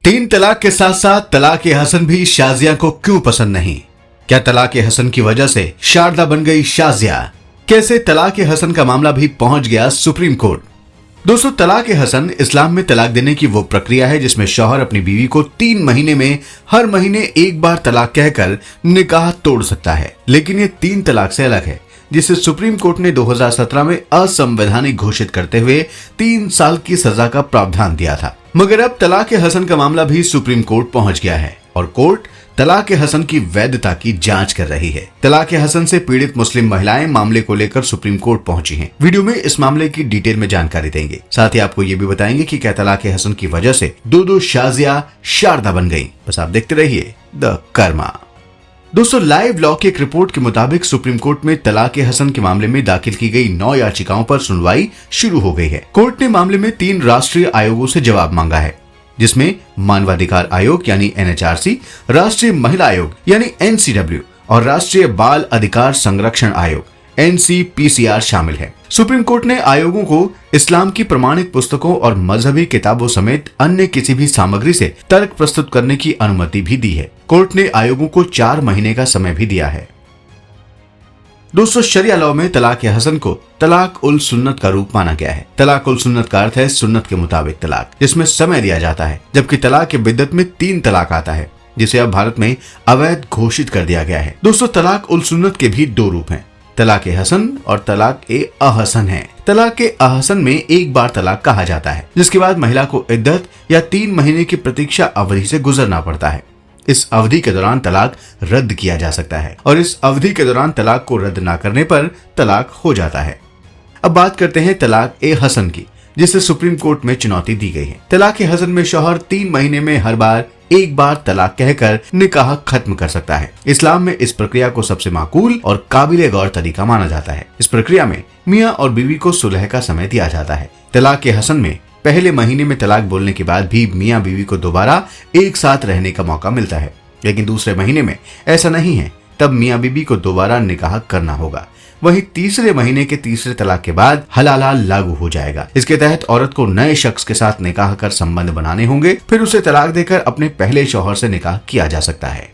तीन तलाक के साथ साथ तलाक ए हसन भी शाजिया को क्यों पसंद नहीं? क्या तलाक ए हसन की वजह से शारदा बन गई शाजिया? कैसे तलाक ए हसन का मामला भी पहुंच गया सुप्रीम कोर्ट? दोस्तों, तलाक ए हसन इस्लाम में तलाक देने की वो प्रक्रिया है जिसमें शौहर अपनी बीवी को 3 महीने में हर महीने एक बार तलाक कहकर निकाह तोड़ सकता है। लेकिन ये 3 तलाक से अलग है, जिसे सुप्रीम कोर्ट ने 2017 में असंवैधानिक घोषित करते हुए 3 साल की सजा का प्रावधान दिया था। मगर अब तलाक ए हसन का मामला भी सुप्रीम कोर्ट पहुंच गया है और कोर्ट तलाक ए हसन की वैधता की जांच कर रही है। तलाक ए हसन से पीड़ित मुस्लिम महिलाएं मामले को लेकर सुप्रीम कोर्ट पहुंची हैं। वीडियो में इस मामले की डिटेल में जानकारी देंगे, साथ ही आपको ये भी बताएंगे कि क्या तलाक ए हसन की वजह से दो शाजिया शारदा बन गयी। बस आप देखते रहिए द कर्मा। दोस्तों, लाइव लॉ की एक रिपोर्ट के मुताबिक सुप्रीम कोर्ट में तलाक ए हसन के मामले में दाखिल की गई 9 याचिकाओं पर सुनवाई शुरू हो गई है। कोर्ट ने मामले में 3 राष्ट्रीय आयोगों से जवाब मांगा है, जिसमें मानवाधिकार आयोग यानी NHRC, राष्ट्रीय महिला आयोग यानी NCW और राष्ट्रीय बाल अधिकार संरक्षण आयोग NCPCR शामिल है। सुप्रीम कोर्ट ने आयोगों को इस्लाम की प्रमाणित पुस्तकों और मजहबी किताबों समेत अन्य किसी भी सामग्री से तर्क प्रस्तुत करने की अनुमति भी दी है। कोर्ट ने आयोगों को 4 महीने का समय भी दिया है। दोस्तों, शरिया लॉ में तलाक ए हसन को तलाक उल सुन्नत का रूप माना गया है। तलाक उल सुन्नत का अर्थ है सुन्नत के मुताबिक तलाक, जिसमें समय दिया जाता है, जबकि तलाक ए बिद्दत में 3 तलाक आता है, जिसे अब भारत में अवैध घोषित कर दिया गया है। दोस्तों, तलाक उल सुन्नत के भी 2 रूप हैं, तलाक ए हसन और तलाक ए अहसन है। तलाक ए अहसन में एक बार तलाक कहा जाता है, जिसके बाद महिला को इद्दत या 3 महीने की प्रतीक्षा अवधि से गुजरना पड़ता है। इस अवधि के दौरान तलाक रद्द किया जा सकता है और इस अवधि के दौरान तलाक को रद्द न करने पर तलाक हो जाता है। अब बात करते हैं तलाक ए हसन की, जिसे सुप्रीम कोर्ट में चुनौती दी गई है। तलाक ए हसन में शौहर 3 महीने में हर बार एक बार तलाक कहकर निकाह खत्म कर सकता है। इस्लाम में इस प्रक्रिया को सबसे माकूल और काबिले गौर तरीका माना जाता है। इस प्रक्रिया में मियाँ और बीवी को सुलह का समय दिया जाता है। तलाक ए हसन में पहले महीने में तलाक बोलने के बाद भी मियाँ बीवी को दोबारा एक साथ रहने का मौका मिलता है, लेकिन दूसरे महीने में ऐसा नहीं है। तब मियाँ बीवी को दोबारा निकाह करना होगा। वहीं तीसरे महीने के तीसरे तलाक के बाद हलाला लागू हो जाएगा। इसके तहत औरत को नए शख्स के साथ निकाह कर संबंध बनाने होंगे, फिर उसे तलाक देकर अपने पहले शौहर से निकाह किया जा सकता है।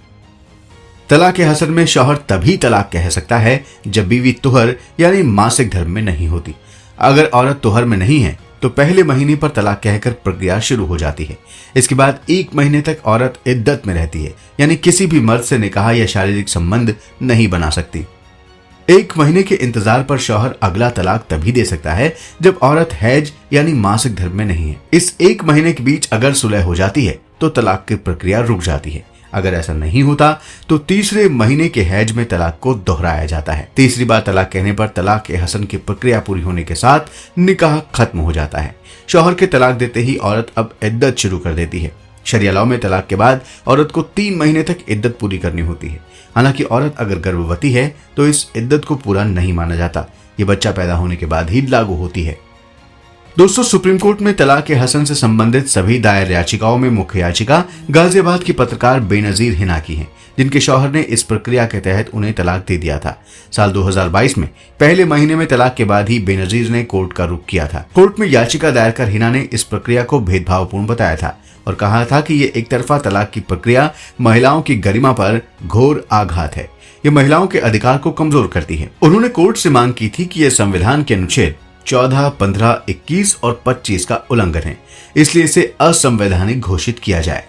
तलाक ए हसन में शौहर तभी तलाक कह सकता है जब बीवी तुहर यानी मासिक धर्म में नहीं होती। अगर औरत तुहर में नहीं है तो पहले महीने पर तलाक कहकर प्रक्रिया शुरू हो जाती है। इसके बाद 1 महीने तक औरत इद्दत में रहती है, यानी किसी भी मर्द से निकाह या शारीरिक संबंध नहीं बना सकती। 1 महीने के इंतजार पर शौहर अगला तलाक तभी दे सकता है जब औरत हैज यानी मासिक धर्म में नहीं है। इस 1 महीने के बीच अगर सुलह हो जाती है तो तलाक की प्रक्रिया रुक जाती है। अगर ऐसा नहीं होता तो तीसरे महीने के हैज में तलाक को दोहराया जाता है। तीसरी बार तलाक कहने पर तलाक ए हसन की प्रक्रिया पूरी होने के साथ निकाह खत्म हो जाता है। शौहर के तलाक देते ही औरत अब इद्दत शुरू कर देती है। शरिया लॉ में तलाक के बाद औरत को 3 महीने तक इद्दत पूरी करनी होती है। हालांकि औरत अगर गर्भवती है तो इस इद्दत को पूरा नहीं माना जाता। ये बच्चा पैदा होने के बाद ही लागू होती है। दोस्तों, सुप्रीम कोर्ट में तलाक ए हसन से संबंधित सभी दायर याचिकाओं में मुख्य याचिका गाजियाबाद की पत्रकार बेनजीर हिना की है, जिनके शौहर ने इस प्रक्रिया के तहत उन्हें तलाक दे दिया था। साल 2022 में पहले महीने में तलाक के बाद ही बेनजीर ने कोर्ट का रुख किया था। कोर्ट में याचिका दायर कर हिना ने इस प्रक्रिया को भेदभावपूर्ण बताया था और कहा था कि ये एक तरफा तलाक की प्रक्रिया महिलाओं की गरिमा पर घोर आघात है। ये महिलाओं के अधिकार को कमजोर करती है। उन्होंने कोर्ट से मांग की थी कि यह संविधान के अनुच्छेद 14, 15, 21 और 25 का उल्लंघन है, इसलिए इसे असंवैधानिक घोषित किया जाए।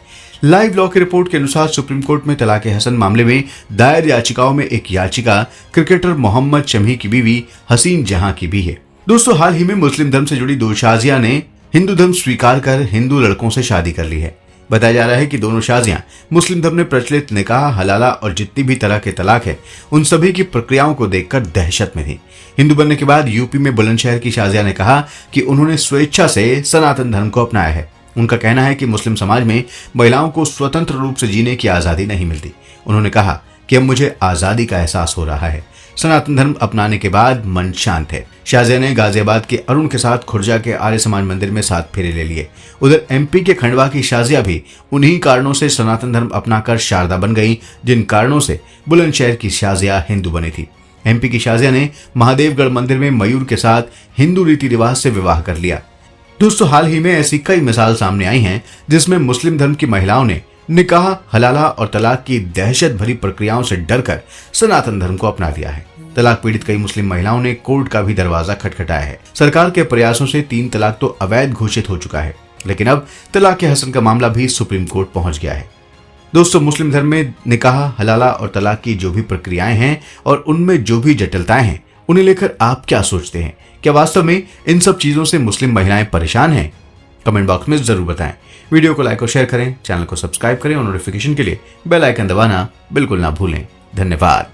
लाइव लॉ की रिपोर्ट के अनुसार सुप्रीम कोर्ट में तलाक ए हसन मामले में दायर याचिकाओं में एक याचिका क्रिकेटर मोहम्मद शमी की बीवी हसीन जहां की भी है। दोस्तों, हाल ही में मुस्लिम धर्म से जुड़ी 2 शाजिया ने हिंदू धर्म स्वीकार कर हिंदू लड़कों से शादी कर ली है। बताया जा रहा है कि दोनों शादियां मुस्लिम धर्म में प्रचलित निकाह, हलाला और जितनी भी तरह के तलाक है, उन सभी की प्रक्रियाओं को देखकर दहशत में थी। हिंदू बनने के बाद यूपी में बुलंदशहर की शाजिया ने कहा कि उन्होंने स्वेच्छा से सनातन धर्म को अपनाया है। उनका कहना है कि मुस्लिम समाज में महिलाओं को स्वतंत्र रूप से जीने की आजादी नहीं मिलती। उन्होंने कहा कि अब मुझे आजादी का एहसास हो रहा है। सनातन धर्म अपनाने के बाद मन शांत है। शाजिया ने गाजियाबाद के अरुण के साथ खुर्जा के आर्य समाज मंदिर में 7 फेरे ले लिए। उधर MP के खंडवा की शाजिया भी उन्हीं कारणों से सनातन धर्म अपनाकर शारदा बन गई, जिन कारणों से बुलंदशहर की शाजिया हिंदू बनी थी। MP की शाजिया ने महादेवगढ़ मंदिर में मयूर के साथ हिंदू रीति रिवाज से विवाह कर लिया। दोस्तों, हाल ही में ऐसी कई मिसाल सामने आई हैं जिसमें मुस्लिम धर्म की महिलाओं ने निकाह, हलाला और तलाक की दहशत भरी प्रक्रियाओं से डरकर सनातन धर्म को अपना लिया है। तलाक पीड़ित कई मुस्लिम महिलाओं ने कोर्ट का भी दरवाजा खटखटाया है। सरकार के प्रयासों से 3 तलाक तो अवैध घोषित हो चुका है, लेकिन अब तलाक हसन का मामला भी सुप्रीम कोर्ट पहुंच गया है। दोस्तों, मुस्लिम धर्म में निकाह, हलाला और तलाक की जो भी प्रक्रियाएं हैं और उनमें जो भी जटिलताएं हैं, उन्हें लेकर आप क्या सोचते हैं? क्या वास्तव में इन सब चीजों से मुस्लिम महिलाएं परेशान हैं? कमेंट बॉक्स में जरूर बताएं। वीडियो को लाइक और शेयर करें, चैनल को सब्सक्राइब करें और नोटिफिकेशन के लिए बेल आइकन दबाना बिल्कुल ना भूलें। धन्यवाद।